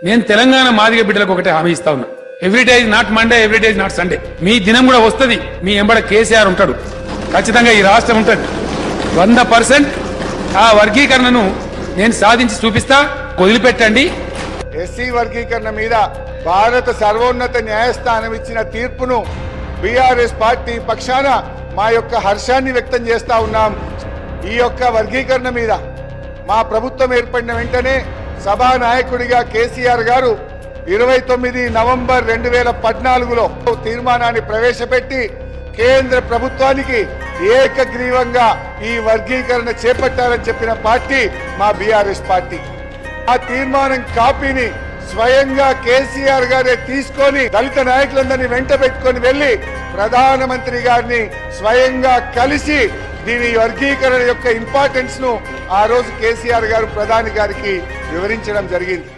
నేను తెలంగాణ మాదిగ బిడ్డలకు ఒకటే హామీ ఇస్తా ఉన్నా. Every day is not Monday, every day is not Sunday. మీ దినం కూడా వస్తుంది. మీ ఎంబడ కేసీఆర్ ఉంటాడు. ఖచ్చితంగా ఈ రాష్ట్రం ఉంటుంది. 100% ఆ వర్గీకరణను నేను సాధించి చూపిస్తా. వదిలిపెట్టండి. ఎస్సీ వర్గీకరణ మీద భారత సర్వోన్నత న్యాయస్థానం ఇచ్చిన తీర్పును బీఆర్ఎస్ పార్టీ పక్షాన మా యొక్క హర్షాన్ని వ్యక్తం చేస్తా ఉన్నాం. ఈ యొక్క వర్గీకరణ మీద మా ప్రభుత్వం ఏర్పడిన వెంటనే సభానాయకుడిగా కేసీఆర్ గారు 29 నవంబర్ 2014లో తీర్మానాన్ని ప్రవేశపెట్టి కేంద్ర ప్రభుత్వానికి ఏకగ్రీవంగా ఈ వర్గీకరణ చేపట్టాలని చెప్పిన పార్టీ మా బీఆర్ఎస్ పార్టీ. ఆ తీర్మానం కాపీని స్వయంగా కేసీఆర్ గారే తీసుకొని దళిత నాయకులందరినీ వెంట పెట్టుకొని వెళ్లి ప్రధానమంత్రి గారిని స్వయంగా కలిసి దీని వర్గీకరణ యొక్క ఇంపార్టెన్స్ ను ఆ రోజు కేసీఆర్ గారు ప్రధాని గారికి వివరించడం జరిగింది.